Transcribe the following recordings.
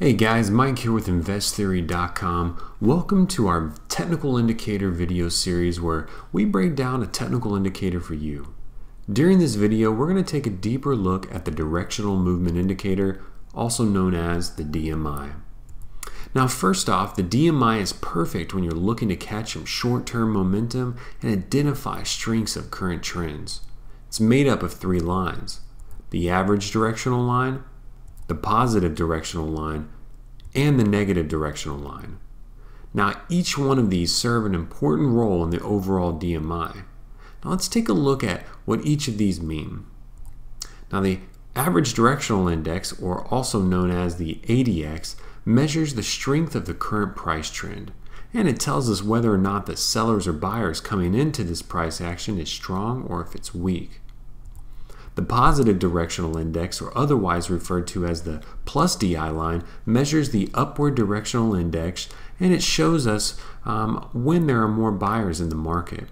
Hey guys, Mike here with InvestTheory.com. Welcome to our technical indicator video series where we break down a technical indicator for you. During this video, we're going to take a deeper look at the directional movement indicator, also known as the DMI. Now first off, the DMI is perfect when you're looking to catch some short-term momentum and identify strengths of current trends. It's made up of three lines: the average directional line, the positive directional line, and the negative directional line. Now each one of these serve an important role in the overall DMI. Now let's take a look at what each of these mean. Now the average directional index, or also known as the ADX, measures the strength of the current price trend, and it tells us whether or not the sellers or buyers coming into this price action is strong or if it's weak. The positive directional index, or otherwise referred to as the plus DI line, measures the upward directional index, and it shows us when there are more buyers in the market.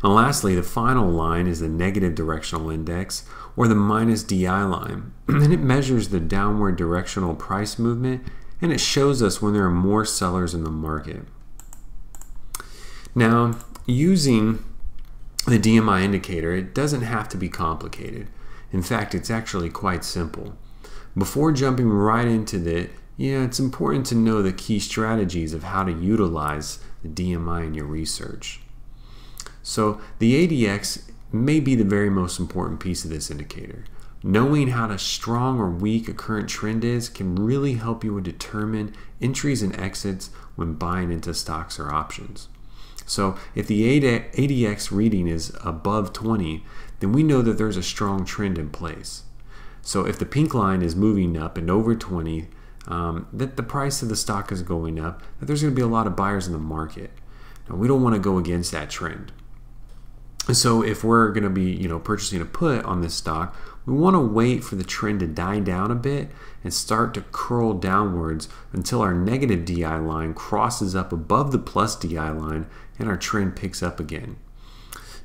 And lastly, the final line is the negative directional index, or the minus DI line, and it measures the downward directional price movement, and it shows us when there are more sellers in the market. Now, using the DMI indicator, it doesn't have to be complicated. In fact, it's actually quite simple. Before jumping right into it, it's important to know the key strategies of how to utilize the DMI in your research. So the ADX may be the very most important piece of this indicator. Knowing how strong or weak a current trend is can really help you determine entries and exits when buying into stocks or options. So if the ADX reading is above 20, then we know that there's a strong trend in place. So if the pink line is moving up and over 20, that the price of the stock is going up, that there's going to be a lot of buyers in the market. Now we don't want to go against that trend. So if we're going to be purchasing a put on this stock, we want to wait for the trend to die down a bit and start to curl downwards until our negative DI line crosses up above the plus DI line and our trend picks up again.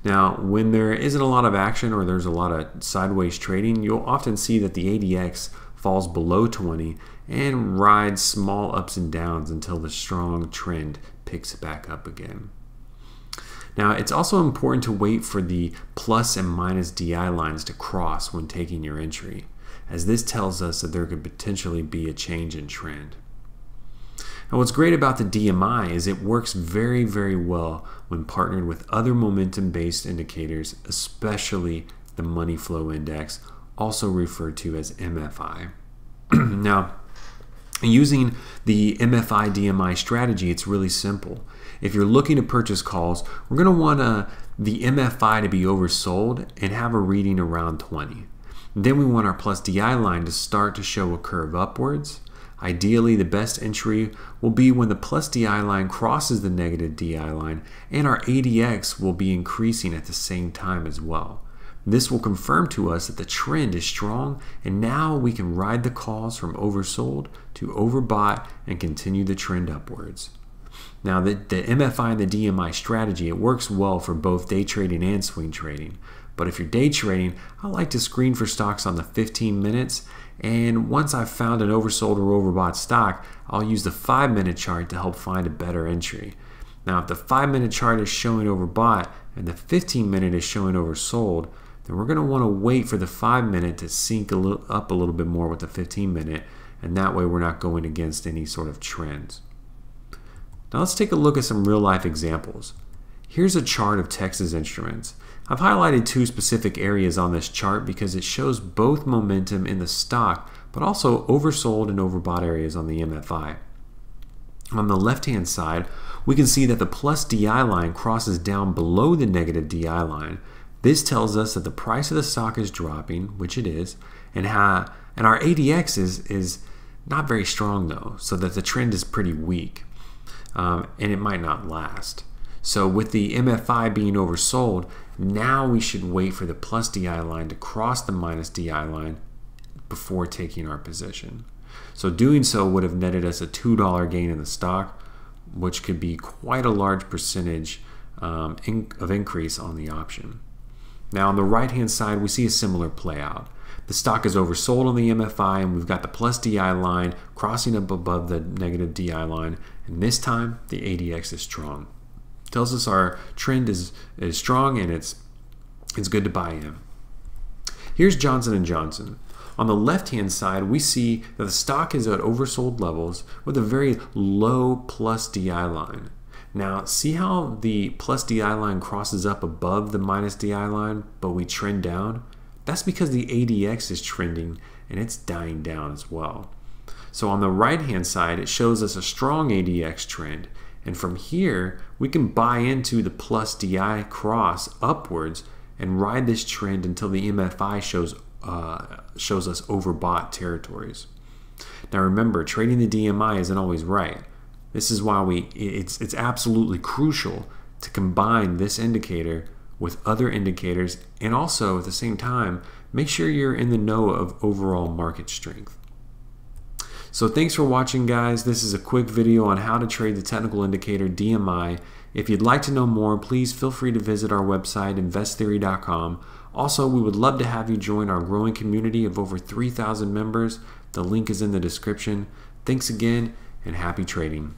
Now, when there isn't a lot of action or there's a lot of sideways trading, you'll often see that the ADX falls below 20 and rides small ups and downs until the strong trend picks back up again. Now, it's also important to wait for the plus and minus DI lines to cross when taking your entry, as this tells us that there could potentially be a change in trend. Now, what's great about the DMI is it works very, very well when partnered with other momentum-based indicators, especially the money flow index, also referred to as MFI. Now, using the MFI DMI strategy, it's really simple. If you're looking to purchase calls, we're going to want the MFI to be oversold and have a reading around 20. Then we want our plus DI line to start to show a curve upwards. Ideally, the best entry will be when the plus DI line crosses the negative DI line, and our ADX will be increasing at the same time as well. This will confirm to us that the trend is strong, and now we can ride the calls from oversold to overbought and continue the trend upwards. Now, the MFI and the DMI strategy, it works well for both day trading and swing trading. But if you're day trading, I like to screen for stocks on the 15 minutes, and once I've found an oversold or overbought stock, I'll use the 5-minute chart to help find a better entry. Now, if the 5-minute chart is showing overbought and the 15-minute is showing oversold, then we're going to want to wait for the 5-minute to sync up a little bit more with the 15-minute, and that way we're not going against any sort of trends. Now let's take a look at some real-life examples. Here's a chart of Texas Instruments. I've highlighted two specific areas on this chart because it shows both momentum in the stock, but also oversold and overbought areas on the MFI. On the left-hand side, we can see that the plus DI line crosses down below the negative DI line. This tells us that the price of the stock is dropping, which it is, and our ADX is not very strong though, so that the trend is pretty weak. And it might not last. So with the MFI being oversold, now we should wait for the plus DI line to cross the minus DI line before taking our position. So doing so would have netted us a $2 gain in the stock, which could be quite a large percentage of increase on the option. Now on the right hand side, we see a similar play out. The stock is oversold on the MFI, and we've got the plus DI line crossing up above the negative DI line, and this time the ADX is strong. Tells us our trend is strong and it's good to buy in. Here's Johnson & Johnson. On the left-hand side, we see that the stock is at oversold levels with a very low plus DI line. Now, see how the plus DI line crosses up above the minus DI line, but we trend down? That's because the ADX is trending and it's dying down as well. So on the right-hand side, it shows us a strong ADX trend. And from here, we can buy into the plus DI cross upwards and ride this trend until the MFI shows us overbought territories. Now remember, trading the DMI isn't always right. This is why it's absolutely crucial to combine this indicator with other indicators, and also at the same time, make sure you're in the know of overall market strength. So thanks for watching, guys. This is a quick video on how to trade the technical indicator DMI. If you'd like to know more, please feel free to visit our website, investtheory.com. Also, we would love to have you join our growing community of over 3,000 members. The link is in the description. Thanks again, and happy trading.